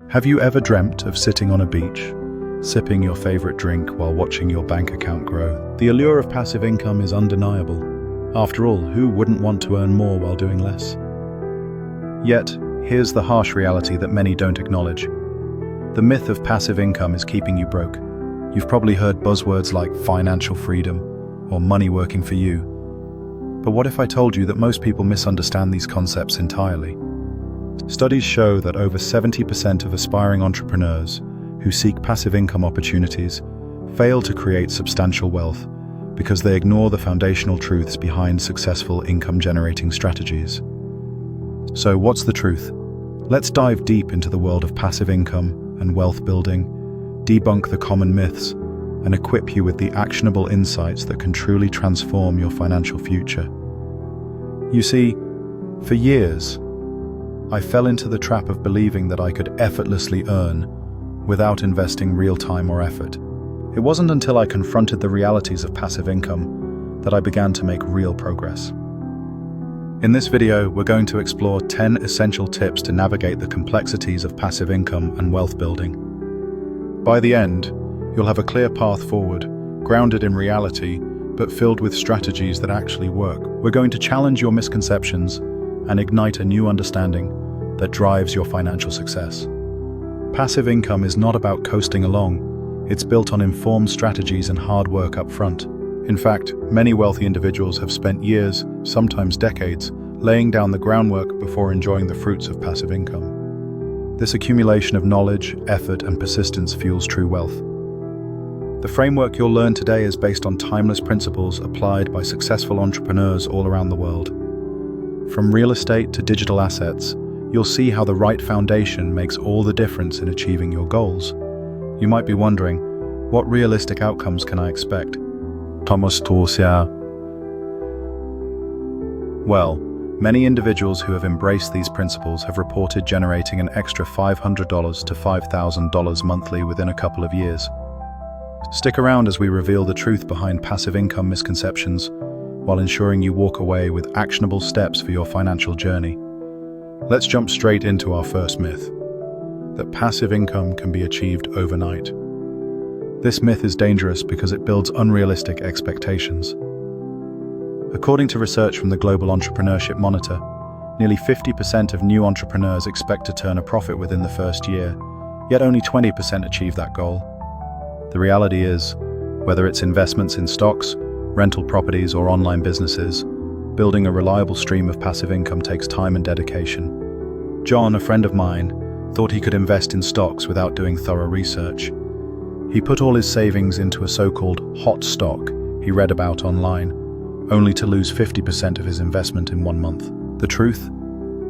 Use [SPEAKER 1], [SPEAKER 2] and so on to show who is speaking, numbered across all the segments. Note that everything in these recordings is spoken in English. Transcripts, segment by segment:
[SPEAKER 1] Have you ever dreamt of sitting on a beach, sipping your favorite drink while watching your bank account grow? The allure of passive income is undeniable. After all, who wouldn't want to earn more while doing less? Yet, here's the harsh reality that many don't acknowledge. The myth of passive income is keeping you broke. You've probably heard buzzwords like financial freedom or money working for you. But what if I told you that most people misunderstand these concepts entirely? Studies show that over 70% of aspiring entrepreneurs who seek passive income opportunities fail to create substantial wealth because they ignore the foundational truths behind successful income-generating strategies. So what's the truth? Let's dive deep into the world of passive income and wealth building, debunk the common myths, and equip you with the actionable insights that can truly transform your financial future. You see, for years, I fell into the trap of believing that I could effortlessly earn without investing real time or effort. It wasn't until I confronted the realities of passive income that I began to make real progress. In this video, we're going to explore 10 essential tips to navigate the complexities of passive income and wealth building. By the end, you'll have a clear path forward, grounded in reality, but filled with strategies that actually work. We're going to challenge your misconceptions and ignite a new understanding that drives your financial success. Passive income is not about coasting along. It's built on informed strategies and hard work up front. In fact, many wealthy individuals have spent years, sometimes decades, laying down the groundwork before enjoying the fruits of passive income. This accumulation of knowledge, effort, and persistence fuels true wealth. The framework you'll learn today is based on timeless principles applied by successful entrepreneurs all around the world. From real estate to digital assets, you'll see how the right foundation makes all the difference in achieving your goals. You might be wondering, what realistic outcomes can I expect? Well, many individuals who have embraced these principles have reported generating an extra $500 to $5,000 monthly within a couple of years. Stick around as we reveal the truth behind passive income misconceptions, while ensuring you walk away with actionable steps for your financial journey. Let's jump straight into our first myth, that passive income can be achieved overnight. This myth is dangerous because it builds unrealistic expectations. According to research from the Global Entrepreneurship Monitor, nearly 50% of new entrepreneurs expect to turn a profit within the first year, yet only 20% achieve that goal. The reality is, whether it's investments in stocks, rental properties, or online businesses, building a reliable stream of passive income takes time and dedication. John, a friend of mine, thought he could invest in stocks without doing thorough research. He put all his savings into a so-called hot stock he read about online, only to lose 50% of his investment in 1 month. The truth?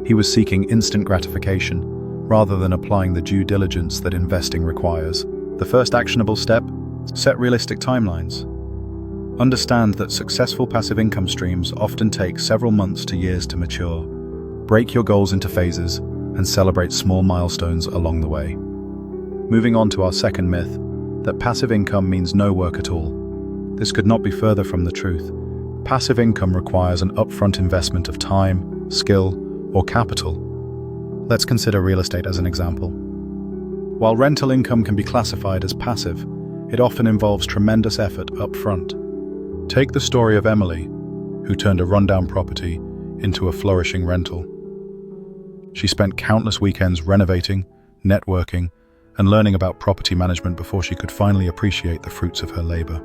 [SPEAKER 1] He was seeking instant gratification, rather than applying the due diligence that investing requires. The first actionable step? Set realistic timelines. Understand that successful passive income streams often take several months to years to mature. Break your goals into phases and celebrate small milestones along the way. Moving on to our second myth, that passive income means no work at all. This could not be further from the truth. Passive income requires an upfront investment of time, skill, or capital. Let's consider real estate as an example. While rental income can be classified as passive, it often involves tremendous effort up front. Take the story of Emily, who turned a rundown property into a flourishing rental. She spent countless weekends renovating, networking, and learning about property management before she could finally appreciate the fruits of her labor.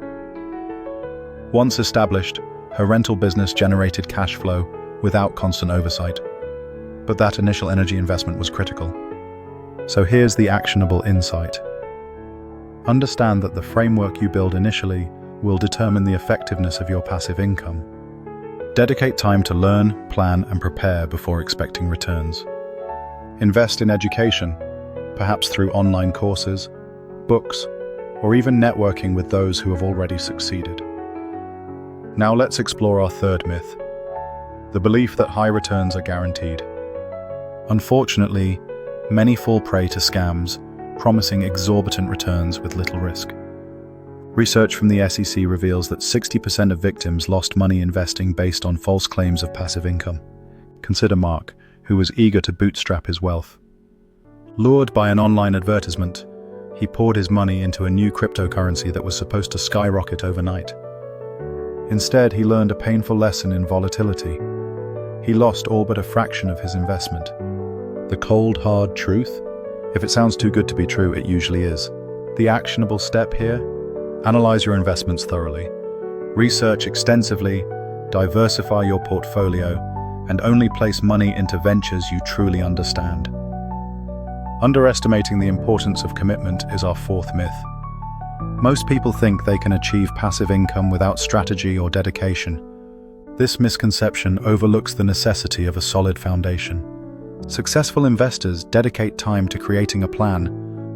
[SPEAKER 1] Once established, her rental business generated cash flow without constant oversight. But that initial energy investment was critical. So here's the actionable insight. Understand that the framework you build initially will determine the effectiveness of your passive income. Dedicate time to learn, plan, and prepare before expecting returns. Invest in education, perhaps through online courses, books, or even networking with those who have already succeeded. Now let's explore our third myth, the belief that high returns are guaranteed. Unfortunately, many fall prey to scams, promising exorbitant returns with little risk. Research from the SEC reveals that 60% of victims lost money investing based on false claims of passive income. Consider Mark, who was eager to bootstrap his wealth. Lured by an online advertisement, he poured his money into a new cryptocurrency that was supposed to skyrocket overnight. Instead, he learned a painful lesson in volatility. He lost all but a fraction of his investment. The cold, hard truth? If it sounds too good to be true, it usually is. The actionable step here? Analyze your investments thoroughly. Research extensively, diversify your portfolio, and only place money into ventures you truly understand. Underestimating the importance of commitment is our fourth myth. Most people think they can achieve passive income without strategy or dedication. This misconception overlooks the necessity of a solid foundation. Successful investors dedicate time to creating a plan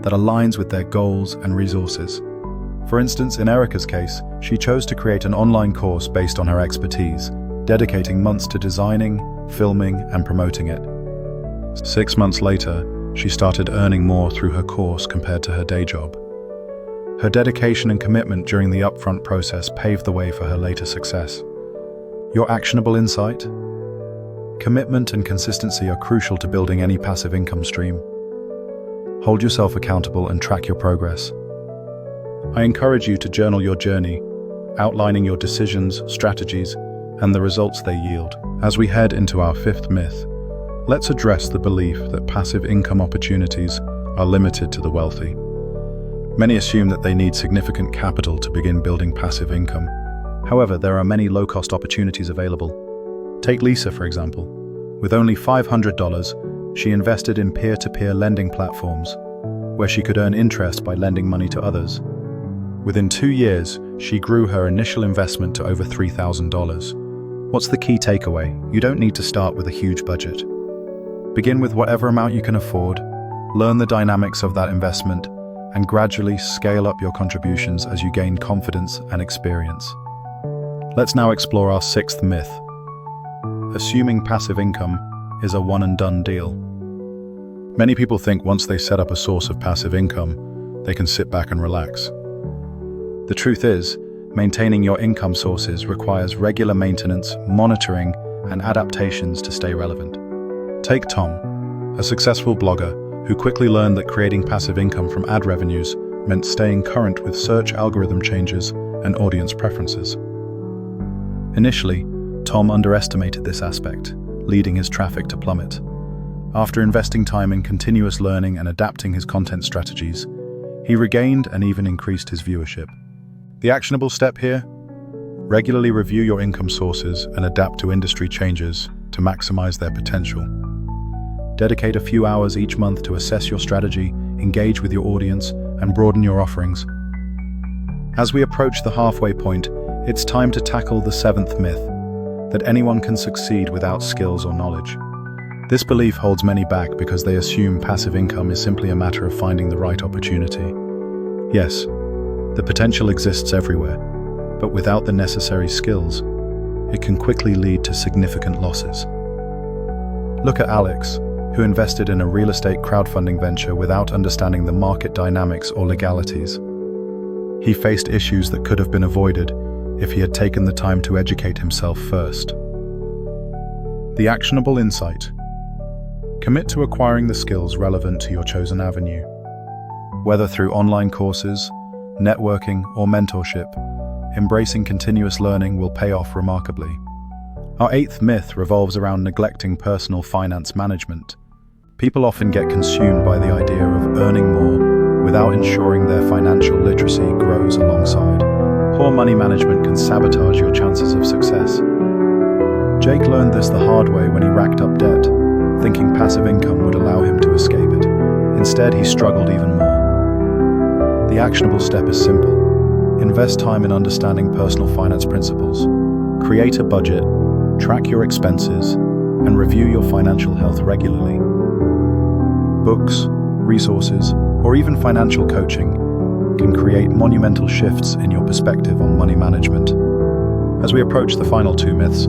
[SPEAKER 1] that aligns with their goals and resources. For instance, in Erica's case, she chose to create an online course based on her expertise, dedicating months to designing, filming, and promoting it. 6 months later, she started earning more through her course compared to her day job. Her dedication and commitment during the upfront process paved the way for her later success. Your actionable insight? Commitment and consistency are crucial to building any passive income stream. Hold yourself accountable and track your progress. I encourage you to journal your journey, outlining your decisions, strategies, and the results they yield. As we head into our fifth myth, let's address the belief that passive income opportunities are limited to the wealthy. Many assume that they need significant capital to begin building passive income. However, there are many low-cost opportunities available. Take Lisa, for example. With only $500, she invested in peer-to-peer lending platforms, where she could earn interest by lending money to others. Within 2 years, she grew her initial investment to over $3,000. What's the key takeaway? You don't need to start with a huge budget. Begin with whatever amount you can afford, learn the dynamics of that investment, and gradually scale up your contributions as you gain confidence and experience. Let's now explore our sixth myth. Assuming passive income is a one-and-done deal. Many people think once they set up a source of passive income, they can sit back and relax. The truth is, maintaining your income sources requires regular maintenance, monitoring, and adaptations to stay relevant. Take Tom, a successful blogger who quickly learned that creating passive income from ad revenues meant staying current with search algorithm changes and audience preferences. Initially, Tom underestimated this aspect, leading his traffic to plummet. After investing time in continuous learning and adapting his content strategies, he regained and even increased his viewership. The actionable step here? Regularly review your income sources and adapt to industry changes to maximize their potential. Dedicate a few hours each month to assess your strategy, engage with your audience, and broaden your offerings. As we approach the halfway point, it's time to tackle the seventh myth, that anyone can succeed without skills or knowledge. This belief holds many back because they assume passive income is simply a matter of finding the right opportunity. Yes, the potential exists everywhere, but without the necessary skills, it can quickly lead to significant losses. Look at Alex, who invested in a real estate crowdfunding venture without understanding the market dynamics or legalities. He faced issues that could have been avoided if he had taken the time to educate himself first. The actionable insight. Commit to acquiring the skills relevant to your chosen avenue. Whether through online courses, networking, or mentorship, embracing continuous learning will pay off remarkably. Our eighth myth revolves around neglecting personal finance management. People often get consumed by the idea of earning more without ensuring their financial literacy grows alongside. Poor money management can sabotage your chances of success. Jake learned this the hard way when he racked up debt, thinking passive income would allow him to escape it. Instead, he struggled even more. The actionable step is simple. Invest time in understanding personal finance principles. Create a budget, track your expenses, and review your financial health regularly. Books, resources, or even financial coaching can create monumental shifts in your perspective on money management. As we approach the final two myths,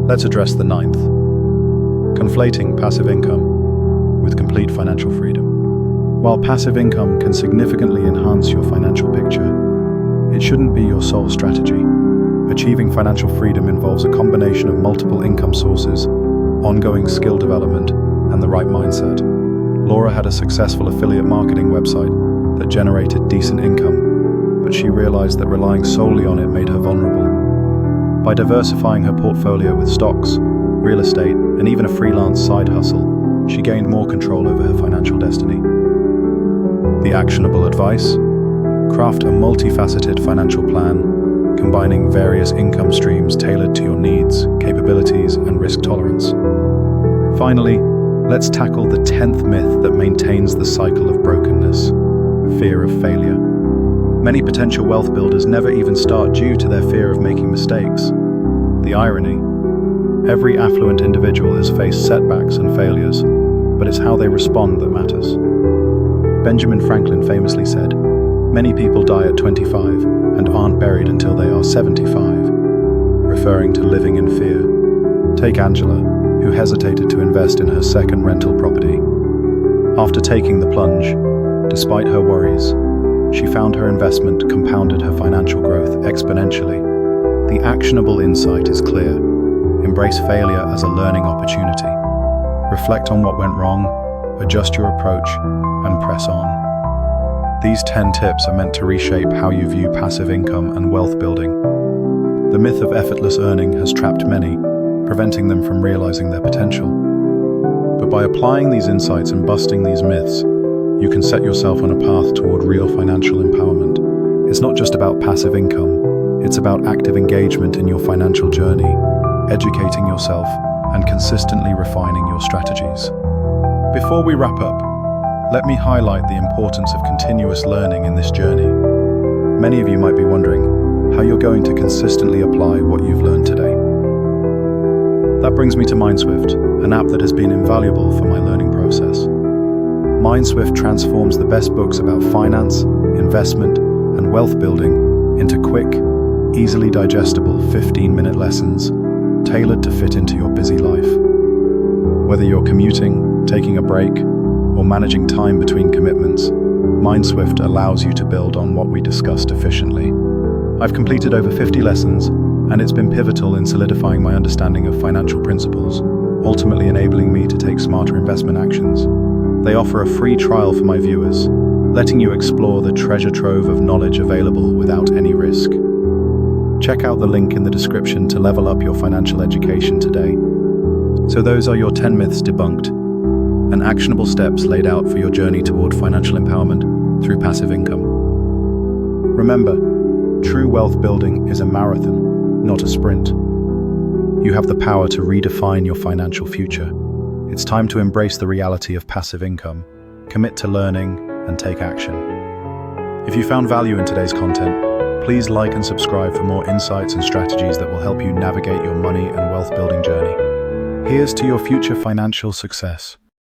[SPEAKER 1] let's address the ninth. Conflating passive income with complete financial freedom. While passive income can significantly enhance your financial picture, it shouldn't be your sole strategy. Achieving financial freedom involves a combination of multiple income sources, ongoing skill development, and the right mindset. Laura had a successful affiliate marketing website that generated decent income, but she realized that relying solely on it made her vulnerable. By diversifying her portfolio with stocks, real estate, and even a freelance side hustle, she gained more control over her financial destiny. The actionable advice: craft a multifaceted financial plan, combining various income streams tailored to your needs, capabilities, and risk tolerance. Finally, let's tackle the 10th myth that maintains the cycle of brokenness: fear of failure. Many potential wealth builders never even start due to their fear of making mistakes. The irony: every affluent individual has faced setbacks and failures, but it's how they respond that matters. Benjamin Franklin famously said, "Many people die at 25 and aren't buried until they are 75, referring to living in fear. Take Angela, who hesitated to invest in her second rental property. After taking the plunge, despite her worries, she found her investment compounded her financial growth exponentially. The actionable insight is clear. Embrace failure as a learning opportunity. Reflect on what went wrong, adjust your approach, and press on. These 10 tips are meant to reshape how you view passive income and wealth building. The myth of effortless earning has trapped many, preventing them from realizing their potential. But by applying these insights and busting these myths, you can set yourself on a path toward real financial empowerment. It's not just about passive income, it's about active engagement in your financial journey, educating yourself, and consistently refining your strategies. Before we wrap up, let me highlight the importance of continuous learning in this journey. Many of you might be wondering how you're going to consistently apply what you've learned today. That brings me to MindSwift, an app that has been invaluable for my learning process. MindSwift transforms the best books about finance, investment, and wealth building into quick, easily digestible 15-minute lessons tailored to fit into your busy life. Whether you're commuting, taking a break, or managing time between commitments, MindSwift allows you to build on what we discussed efficiently. I've completed over 50 lessons, and it's been pivotal in solidifying my understanding of financial principles, ultimately enabling me to take smarter investment actions. They offer a free trial for my viewers, letting you explore the treasure trove of knowledge available without any risk. Check out the link in the description to level up your financial education today. So those are your 10 myths debunked, and actionable steps laid out for your journey toward financial empowerment through passive income. Remember, true wealth building is a marathon, not a sprint. You have the power to redefine your financial future. It's time to embrace the reality of passive income, commit to learning, and take action. If you found value in today's content, please like and subscribe for more insights and strategies that will help you navigate your money and wealth building journey. Here's to your future financial success.